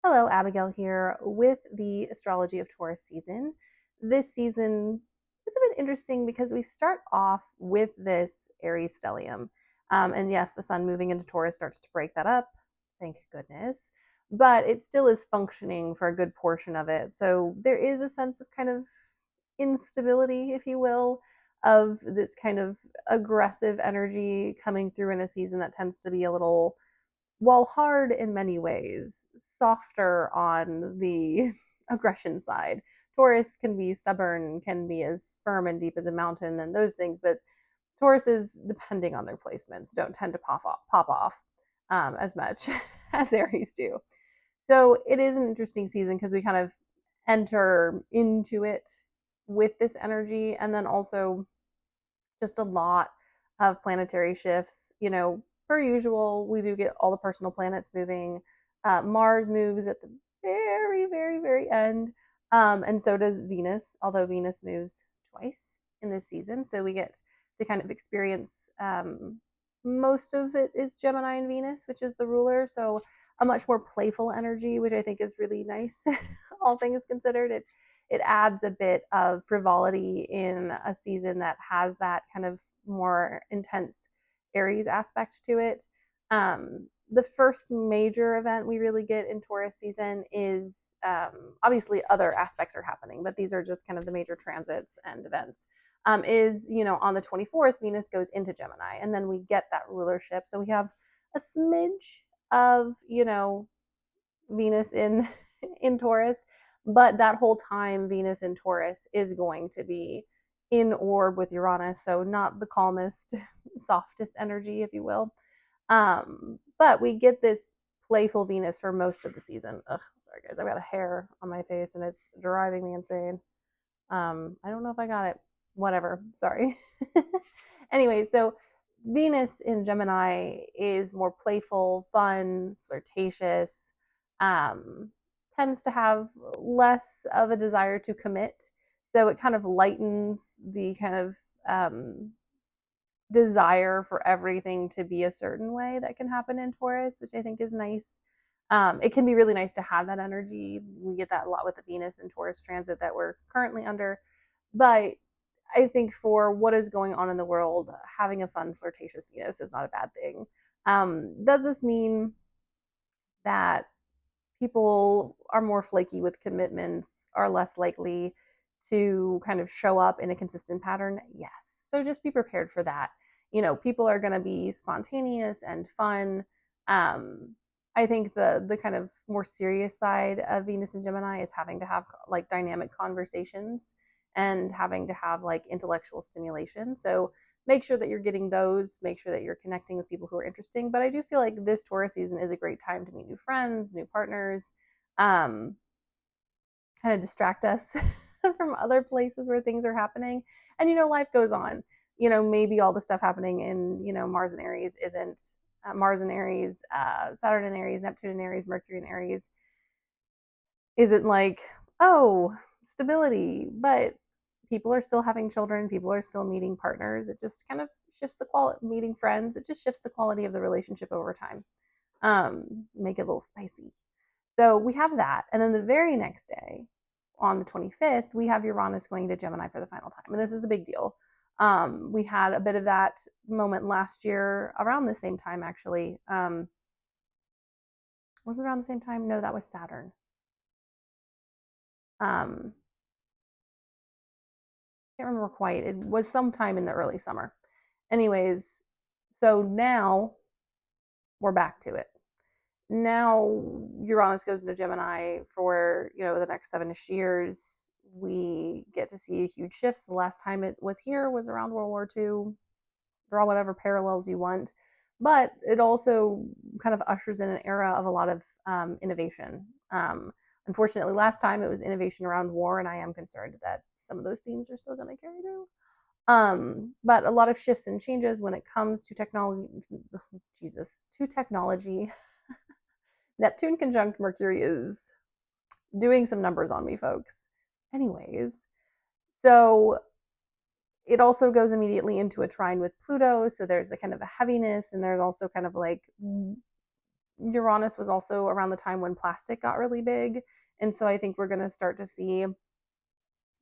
Hello, Abigail here with the Astrology of Taurus season. This season is a bit interesting because we start off with this Aries stellium. And yes, the sun moving into Taurus starts to break that up. Thank goodness. But it still is functioning for a good portion of it. So there is a sense of kind of instability, if you will, of this kind of aggressive energy coming through in a season that tends to be a little, while hard in many ways, softer on the aggression side. Taurus can be stubborn, can be as firm and deep as a mountain and those things, but Tauruses, depending on their placements, don't tend to pop off as much as Aries do. So it is an interesting season because we kind of enter into it with this energy, and then also just a lot of planetary shifts. Per usual, we do get all the personal planets moving. Mars moves at the very, very, very end. And so does Venus, although Venus moves twice in this season. So we get to kind of experience most of it is Gemini and Venus, which is the ruler. So a much more playful energy, which I think is really nice, all things considered. It adds a bit of frivolity in a season that has that kind of more intense Aries aspect to it. The first major event we really get in Taurus season is obviously other aspects are happening, but these are just kind of the major transits and events. Is on the 24th, Venus goes into Gemini, and then we get that rulership. So we have a smidge of Venus in in Taurus, but that whole time Venus in Taurus is going to be in orb with Uranus, so not the calmest, softest energy, if you will. But we get this playful Venus for most of the season. Ugh, sorry guys, I've got a hair on my face and it's driving me insane. I don't know if I got it. Whatever. Sorry. Anyway, so Venus in Gemini is more playful, fun, flirtatious, um, tends to have less of a desire to commit. So it kind of lightens the kind of desire for everything to be a certain way that can happen in Taurus, which I think is nice. It can be really nice to have that energy. We get that a lot with the Venus and Taurus transit that we're currently under. But I think for what is going on in the world, having a fun, flirtatious Venus is not a bad thing. Does this mean that people are more flaky with commitments, are less likely to kind of show up in a consistent pattern? Yes. So just be prepared for that. People are going to be spontaneous and fun. Um, I think the kind of more serious side of Venus and Gemini is having to have like dynamic conversations and having to have like intellectual stimulation. So make sure that you're getting those, make sure that you're connecting with people who are interesting. But I do feel like this Taurus season is a great time to meet new friends, new partners, um, kind of distract us from other places where things are happening. And, life goes on. Maybe all the stuff happening in, Mars and Aries isn't Mars and Aries, Saturn and Aries, Neptune and Aries, Mercury and Aries isn't like, oh, stability, but people are still having children, people are still meeting partners. It just kind of shifts the quality, meeting friends, it just shifts the quality of the relationship over time. Make it a little spicy. So we have that. And then the very next day, on the 25th, we have Uranus going to Gemini for the final time. And this is the big deal. We had a bit of that moment last year around the same time, actually. Was it around the same time? No, that was Saturn. Um, can't remember quite. It was sometime in the early summer. Anyways, so now we're back to it. Now Uranus goes into Gemini for, the next 7-ish years. We get to see huge shifts. The last time it was here was around World War II. Draw whatever parallels you want. But it also kind of ushers in an era of a lot of innovation. Unfortunately, last time it was innovation around war, and I am concerned that some of those themes are still going to carry through. But a lot of shifts and changes when it comes to technology. To technology. Neptune conjunct Mercury is doing some numbers on me, folks. Anyways, so it also goes immediately into a trine with Pluto. So there's a kind of a heaviness, and there's also kind of like Uranus was also around the time when plastic got really big. And so I think we're going to start to see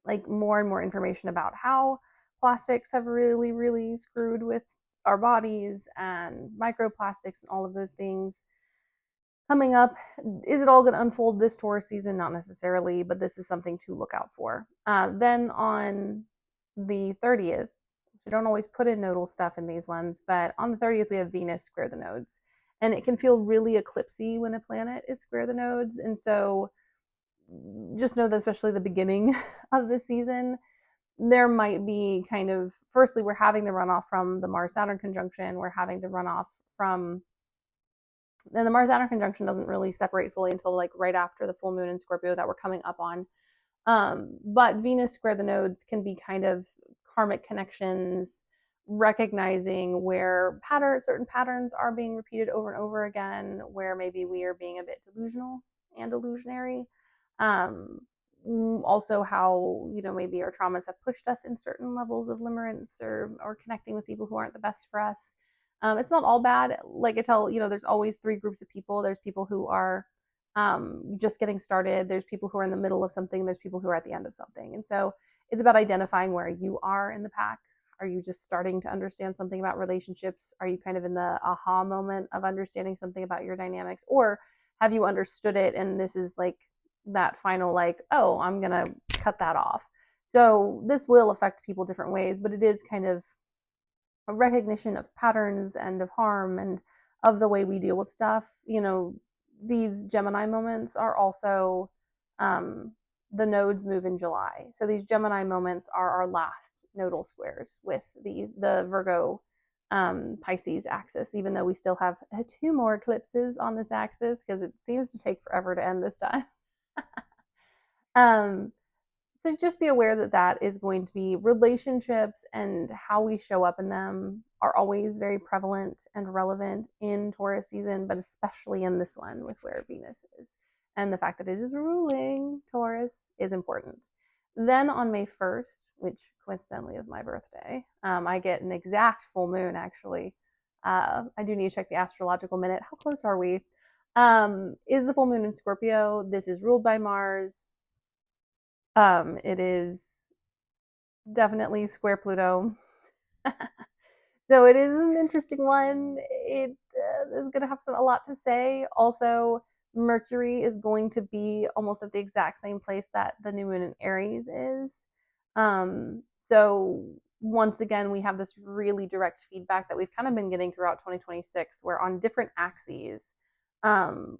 like more and more information about how plastics have really, really screwed with our bodies and microplastics and all of those things coming up. Is it all going to unfold this Taurus season? Not necessarily, but this is something to look out for. Then on the 30th, we don't always put in nodal stuff in these ones, but on the 30th, we have Venus square the nodes. And it can feel really eclipsy when a planet is square the nodes. And so just know that, especially the beginning of the season, there might be kind of, firstly, we're having the runoff from the Mars Saturn conjunction. We're having the runoff from, then the Mars Saturn conjunction doesn't really separate fully until like right after the full moon in Scorpio that we're coming up on. But Venus square the nodes can be kind of karmic connections, recognizing where certain patterns are being repeated over and over again, where maybe we are being a bit delusional and illusionary. Um, Also, how maybe our traumas have pushed us in certain levels of limerence or connecting with people who aren't the best for us. It's not all bad. Like I tell, there's always three groups of people. There's people who are just getting started. There's people who are in the middle of something. There's people who are at the end of something. And so it's about identifying where you are in the pack. Are you just starting to understand something about relationships? Are you kind of in the aha moment of understanding something about your dynamics? Or have you understood it and this is like that final, like, oh, I'm going to cut that off? So this will affect people different ways, but it is kind of a recognition of patterns and of harm and of the way we deal with stuff. These Gemini moments are also the nodes move in July. So these Gemini moments are our last nodal squares with the Virgo Pisces axis, even though we still have two more eclipses on this axis because it seems to take forever to end this time. um, so just be aware that that is going to be relationships and how we show up in them are always very prevalent and relevant in Taurus season, but especially in this one with where Venus is. And the fact that it is ruling Taurus is important. Then on May 1st, which coincidentally is my birthday, I get an exact full moon actually. I do need to check the astrological minute. How close are we? Is the full moon in Scorpio. This is ruled by Mars. It is definitely square Pluto. So it is an interesting one. It is going to have a lot to say. Also, Mercury is going to be almost at the exact same place that the new moon in Aries is. So once again, we have this really direct feedback that we've kind of been getting throughout 2026, where on different axes,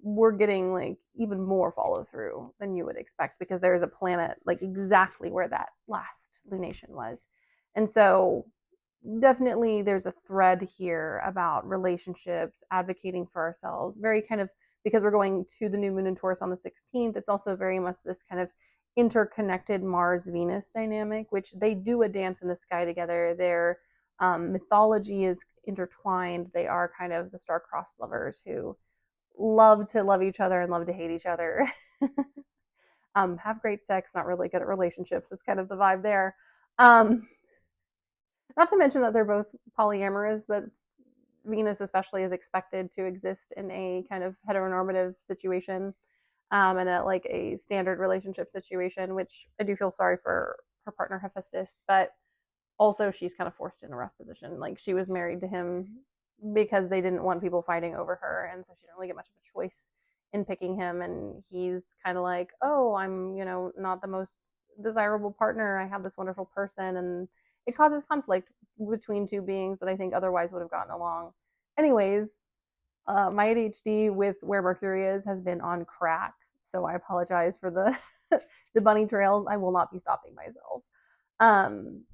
we're getting like even more follow through than you would expect because there is a planet like exactly where that last lunation was. And so definitely there's a thread here about relationships, advocating for ourselves, very kind of, because we're going to the new moon in Taurus on the 16th. It's also very much this kind of interconnected Mars Venus dynamic, which they do a dance in the sky together. Their mythology is intertwined. They are kind of the star-crossed lovers who love to love each other and love to hate each other. Have great sex, not really good at relationships is kind of the vibe there. Not to mention that they're both polyamorous, but Venus especially is expected to exist in a kind of heteronormative situation, and like a standard relationship situation, which I do feel sorry for her partner Hephaestus, but also she's kind of forced in a rough position. Like she was married to him because they didn't want people fighting over her, and so she didn't really get much of a choice in picking him. And he's kind of like, oh, I'm not the most desirable partner. I have this wonderful person, and it causes conflict between two beings that I think otherwise would have gotten along. Anyways, my ADHD with where Mercury is has been on crack, so I apologize for the the bunny trails. I will not be stopping myself.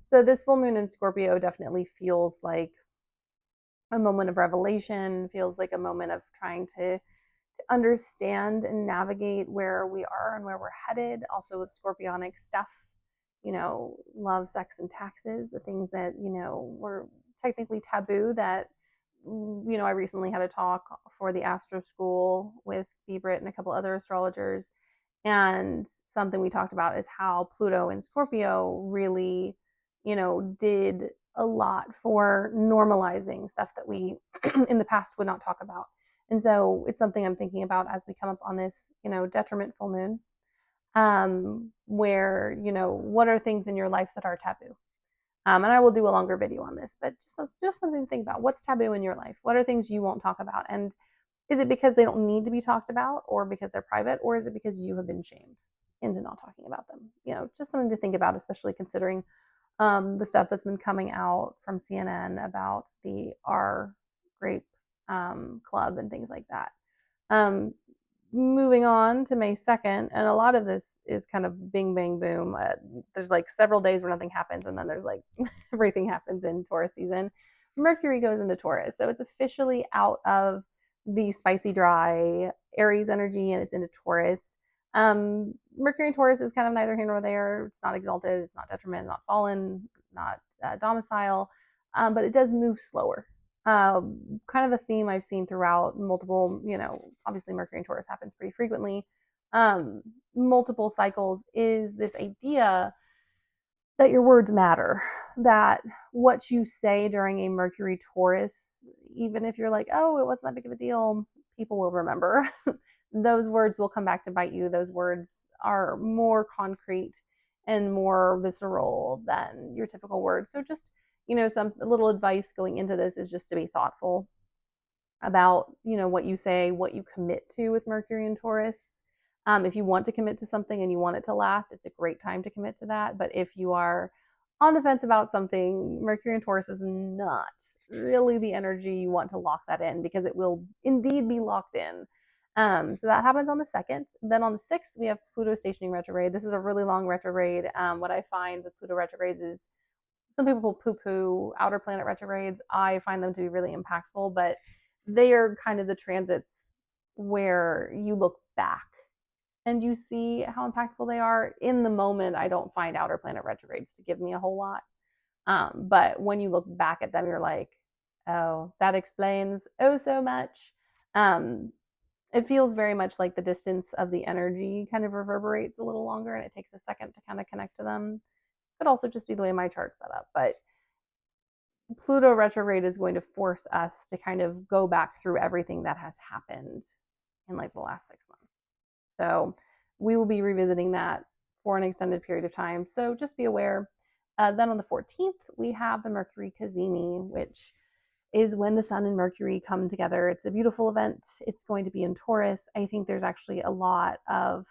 So this full moon in Scorpio definitely feels like a moment of revelation, feels like a moment of trying to understand and navigate where we are and where we're headed. Also with scorpionic stuff, love, sex, and taxes, the things that, were technically taboo that, I recently had a talk for the Astro School with Brit and a couple other astrologers. And something we talked about is how Pluto in Scorpio really, did a lot for normalizing stuff that we in the past would not talk about. And so it's something I'm thinking about as we come up on this, detriment full moon, where, what are things in your life that are taboo? And I will do a longer video on this, but just something to think about. What's taboo in your life? What are things you won't talk about? And is it because they don't need to be talked about, or because they're private, or is it because you have been shamed into not talking about them? Just something to think about, especially considering the stuff that's been coming out from CNN about the R Grape Club and things like that. Um, Moving on to May 2nd, and a lot of this is kind of bing, bang, boom. There's like several days where nothing happens, and then there's like everything happens in Taurus season. Mercury goes into Taurus, so it's officially out of the spicy, dry Aries energy, and it's into Taurus. Mercury in Taurus is kind of neither here nor there. It's not exalted, it's not detriment, not fallen, not domicile, but it does move slower. Kind of a theme I've seen throughout multiple, obviously Mercury in Taurus happens pretty frequently. Multiple cycles is this idea that your words matter, that what you say during a Mercury Taurus, even if you're like, oh, it wasn't that big of a deal, people will remember. Those words will come back to bite you. Those words are more concrete and more visceral than your typical words. So just, some little advice going into this is just to be thoughtful about, what you say, what you commit to with Mercury and Taurus. If you want to commit to something and you want it to last, it's a great time to commit to that. But if you are on the fence about something, Mercury and Taurus is not really the energy you want to lock that in, because it will indeed be locked in. So that happens on the 2nd. Then on the 6th, we have Pluto stationing retrograde. This is a really long retrograde. What I find with Pluto retrogrades is some people will poo-poo outer planet retrogrades. I find them to be really impactful, but they are kind of the transits where you look back and you see how impactful they are. In the moment, I don't find outer planet retrogrades to give me a whole lot. But when you look back at them, you're like, oh, that explains oh so much. It feels very much like the distance of the energy kind of reverberates a little longer, and it takes a second to kind of connect to them. Could also just be the way my chart's set up. But Pluto retrograde is going to force us to kind of go back through everything that has happened in like the last 6 months. So we will be revisiting that for an extended period of time. So just be aware. Then on the 14th, we have the Mercury Cazimi, which is when the Sun and Mercury come together. It's a beautiful event. It's going to be in Taurus. I think there's actually a lot of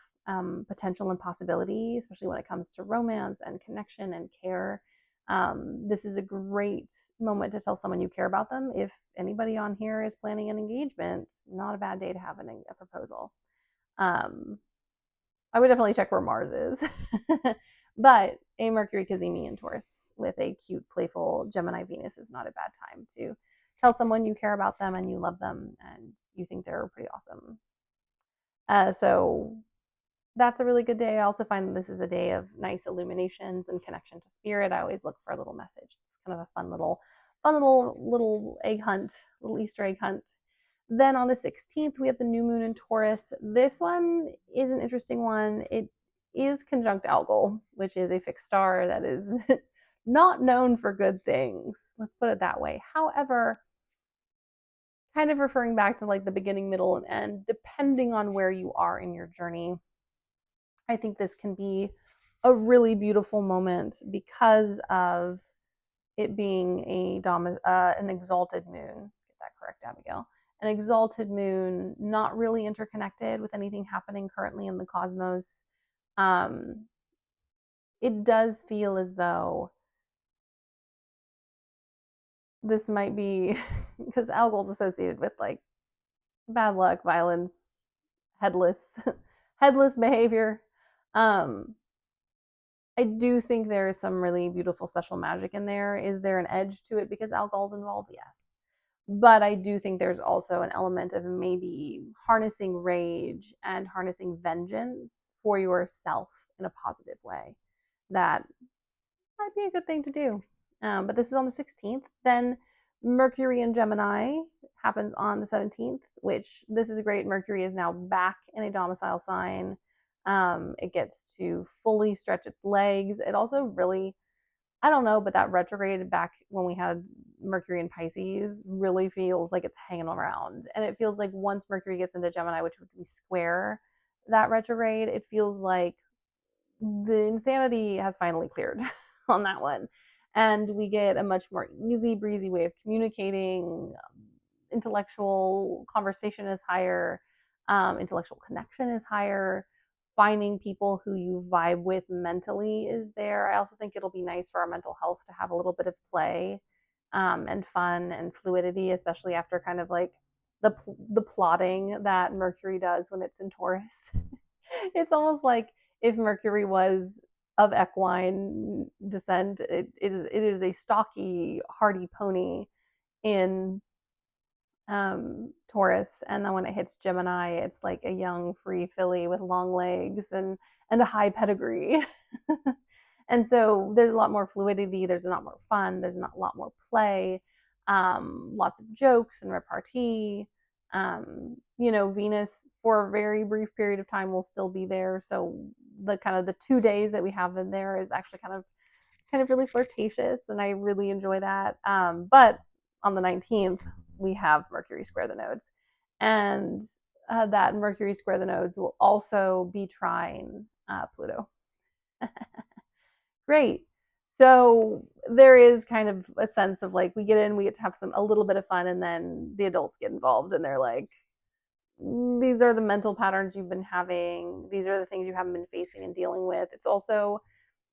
potential and possibility, especially when it comes to romance and connection and care. This is a great moment to tell someone you care about them. If anybody on here is planning an engagement, not a bad day to have a proposal. I would definitely check where Mars is. But a Mercury Cazimi in Taurus with a cute, playful Gemini Venus is not a bad time to tell someone you care about them and you love them and you think they're pretty awesome. So that's a really good day. I also find that this is a day of nice illuminations and connection to spirit. I always look for a little message. It's kind of a fun little egg hunt, little Easter egg hunt. Then on the 16th, we have the new moon in Taurus. This one is an interesting one. It is conjunct Algol, which is a fixed star that is not known for good things. Let's put it that way. However, kind of referring back to like the beginning, middle, and end, depending on where you are in your journey, I think this can be a really beautiful moment because of it being an exalted moon. Get that correct, Abigail. An exalted moon, not really interconnected with anything happening currently in the cosmos. It does feel as though this might be because Algol is associated with like bad luck, violence, headless, headless behavior. I do think there is some really beautiful special magic in there. Is there an edge to it because Algol's involved? Yes. But I do think there's also an element of maybe harnessing rage and harnessing vengeance for yourself in a positive way. That might be a good thing to do. But this is on the 16th. Then Mercury in Gemini happens on the 17th, which this is great. Mercury is now back in a domicile sign. It gets to fully stretch its legs. It also really I don't know, but that retrograde back when we had Mercury in Pisces really feels like it's hanging around. And it feels like once Mercury gets into Gemini, which would be square that retrograde, it feels like the insanity has finally cleared on that one. And we get a much more easy breezy way of communicating. Intellectual conversation is higher, intellectual connection is higher, finding people who you vibe with mentally is there. I also think it'll be nice for our mental health to have a little bit of play, and fun and fluidity, especially after kind of like the plotting that Mercury does when it's in Taurus. It's almost like if Mercury was of equine descent, it is a stocky, hardy pony in Taurus, and then when it hits Gemini, it's like a young, free filly with long legs and a high pedigree. And so there's a lot more fluidity. There's a lot more fun. There's a lot more play. Lots of jokes and repartee. Venus for a very brief period of time will still be there. So the kind of the 2 days that we have in there is actually kind of really flirtatious, and I really enjoy that. But on the 19th, we have Mercury square the nodes, and that Mercury square the nodes will also be trine Pluto. Great. So there is kind of a sense of like we get in, we get to have a little bit of fun, and then the adults get involved, and they're like, these are the mental patterns you've been having. These are the things you haven't been facing and dealing with. It's also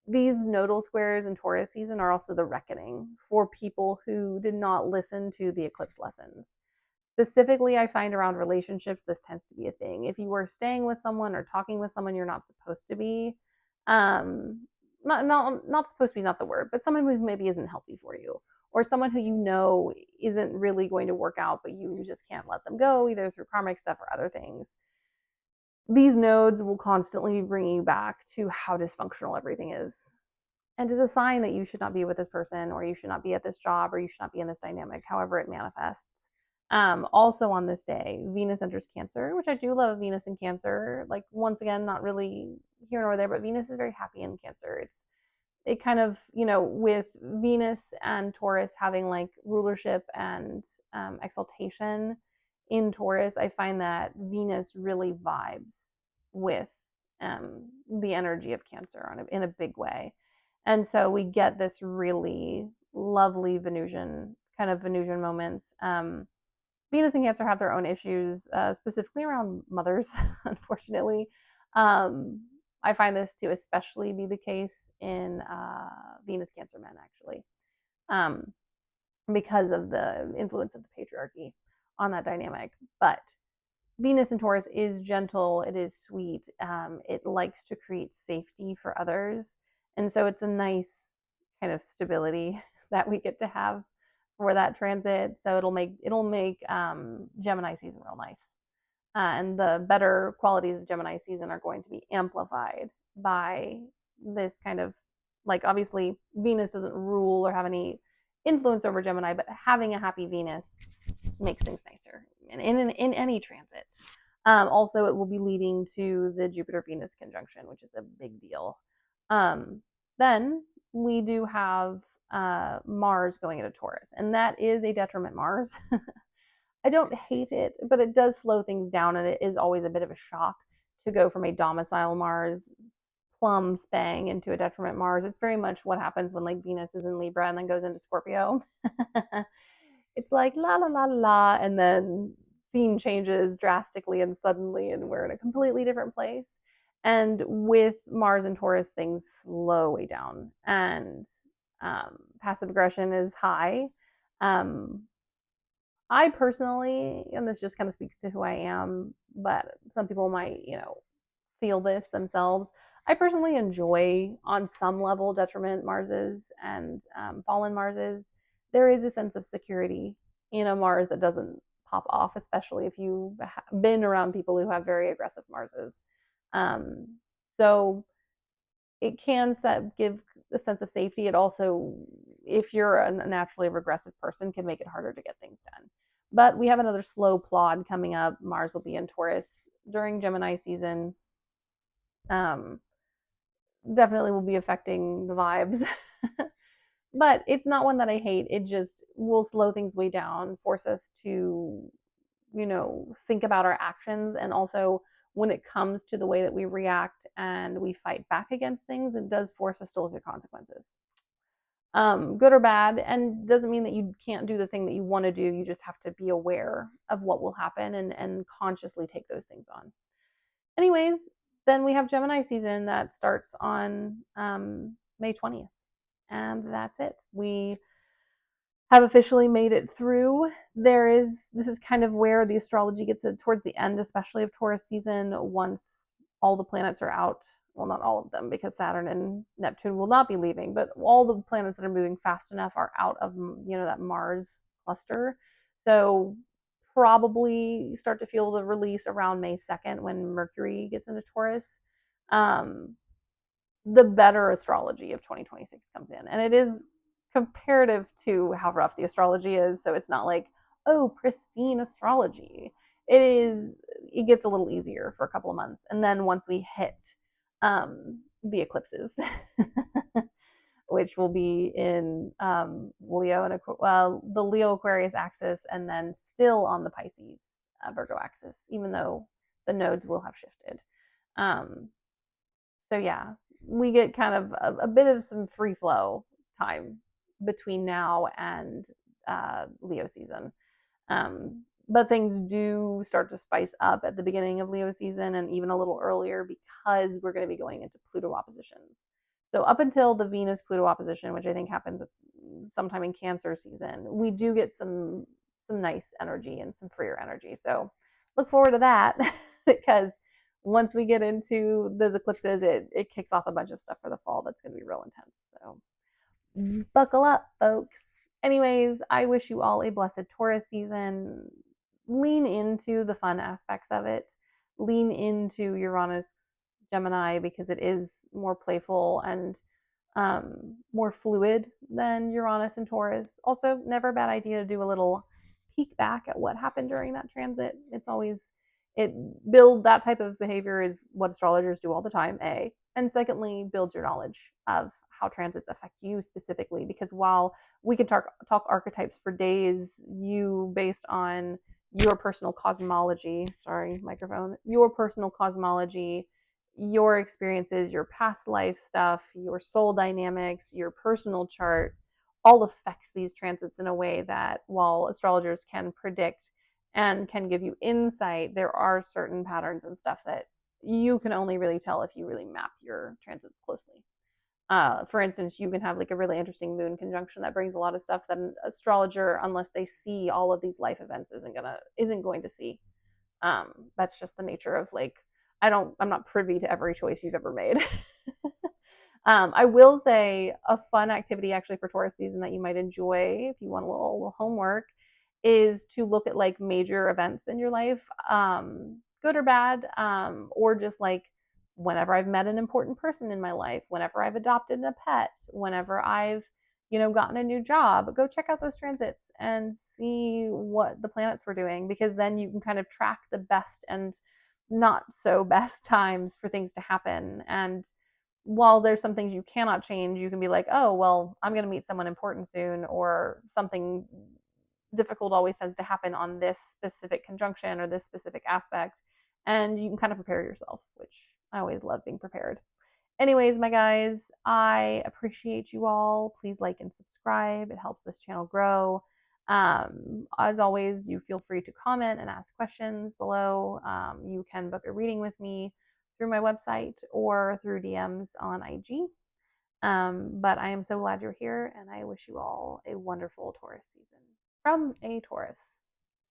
these nodal squares in Taurus season are also the reckoning for people who did not listen to the eclipse lessons. Specifically, I find around relationships, this tends to be a thing. If you were staying with someone or talking with someone you're not supposed to be, not supposed to be is not the word, but someone who maybe isn't healthy for you, or someone who you know isn't really going to work out, but you just can't let them go, either through karmic stuff or other things. These nodes will constantly be bringing you back to how dysfunctional everything is, and is a sign that you should not be with this person, or you should not be at this job, or you should not be in this dynamic, however it manifests. Also on this day, Venus enters Cancer, which I do love Venus in Cancer. Like, once again, not really here nor there, but Venus is very happy in Cancer. It kind of, with Venus and Taurus having like rulership and exaltation in Taurus, I find that Venus really vibes with the energy of Cancer in a big way. And so we get this really lovely Venusian moments. Venus and Cancer have their own issues, specifically around mothers, unfortunately. Um, I find this to especially be the case in Venus Cancer men, actually, um, because of the influence of the patriarchy on that dynamic. But Venus in Taurus is gentle, it is sweet, it likes to create safety for others. And so it's a nice kind of stability that we get to have for that transit. So it'll make Gemini season real nice. And the better qualities of Gemini season are going to be amplified by this kind of, like, obviously Venus doesn't rule or have any influence over Gemini, but having a happy Venus makes things nicer in any transit. Also, it will be leading to the Jupiter Venus conjunction, which is a big deal. Then we do have Mars going into Taurus, and that is a detriment Mars. I don't hate it, but it does slow things down, and it is always a bit of a shock to go from a domicile Mars plumb spang into a detriment Mars. It's very much what happens when like Venus is in Libra and then goes into Scorpio. It's like la la la la, and then scene changes drastically and suddenly, and we're in a completely different place. And with Mars and Taurus, things slow way down, and passive aggression is high. Um, I personally, and this just kind of speaks to who I am, but some people might, feel this themselves. I personally enjoy, on some level, detriment Marses and fallen Marses. There is a sense of security in a Mars that doesn't pop off, especially if you've been around people who have very aggressive Marses. Um, so it can give a sense of safety. It also, if you're a naturally regressive person, can make it harder to get things done. But we have another slow plod coming up. Mars will be in Taurus during Gemini season. Um, Definitely will be affecting the vibes. But it's not one that I hate. It just will slow things way down, force us to, think about our actions. And also, when it comes to the way that we react and we fight back against things, it does force us to look at consequences, good or bad. And doesn't mean that you can't do the thing that you want to do. You just have to be aware of what will happen and consciously take those things on. Anyways, then we have Gemini season that starts on May 20th. And that's it. We have officially made it through. This is kind of where the astrology gets towards the end, especially of Taurus season, once all the planets are out. Well, not all of them, because Saturn and Neptune will not be leaving, but all the planets that are moving fast enough are out of, that Mars cluster. So probably start to feel the release around May 2nd when Mercury gets into Taurus. Um, the better astrology of 2026 comes in. And it is comparative to how rough the astrology is. So it's not like, oh, pristine astrology. It gets a little easier for a couple of months. And then once we hit the eclipses, which will be in Leo and the Leo Aquarius axis, and then still on the Pisces Virgo axis, even though the nodes will have shifted. Um, so yeah, we get kind of a bit of some free flow time between now and Leo season. But things do start to spice up at the beginning of Leo season and even a little earlier, because we're going to be going into Pluto oppositions. So up until the Venus Pluto opposition, which I think happens sometime in Cancer season, we do get some nice energy and some freer energy. So look forward to that because once we get into those eclipses, it kicks off a bunch of stuff for the fall that's going to be real intense. So buckle up, folks. Anyways, I wish you all a blessed Taurus season. Lean into the fun aspects of it. Lean into Uranus Gemini, because it is more playful and more fluid than Uranus and Taurus. Also, never a bad idea to do a little peek back at what happened during that transit. It's always it build that type of behavior is what astrologers do all the time. A and secondly, build your knowledge of how transits affect you specifically. Because while we can talk archetypes for days, you based on your personal cosmology. Sorry, microphone. Your personal cosmology, your experiences, your past life stuff, your soul dynamics, your personal chart, all affects these transits in a way that while astrologers can predict and can give you insight, there are certain patterns and stuff that you can only really tell if you really map your transits closely. For instance, you can have like a really interesting moon conjunction that brings a lot of stuff that an astrologer, unless they see all of these life events, isn't going to see. That's just the nature of like I'm not privy to every choice you've ever made. I will say a fun activity actually for Taurus season that you might enjoy if you want a little homework is to look at like major events in your life, good or bad, or just like whenever I've met an important person in my life, whenever I've adopted a pet, whenever I've gotten a new job, go check out those transits and see what the planets were doing, because then you can kind of track the best and not so best times for things to happen. And while there's some things you cannot change, you can be like, oh, well, I'm going to meet someone important soon, or something difficult always tends to happen on this specific conjunction or this specific aspect. And you can kind of prepare yourself, which I always love being prepared. Anyways, my guys, I appreciate you all. Please like and subscribe. It helps this channel grow. As always, you feel free to comment and ask questions below. You can book a reading with me through my website or through DMs on IG. But I am so glad you're here, and I wish you all a wonderful Taurus season from a Taurus.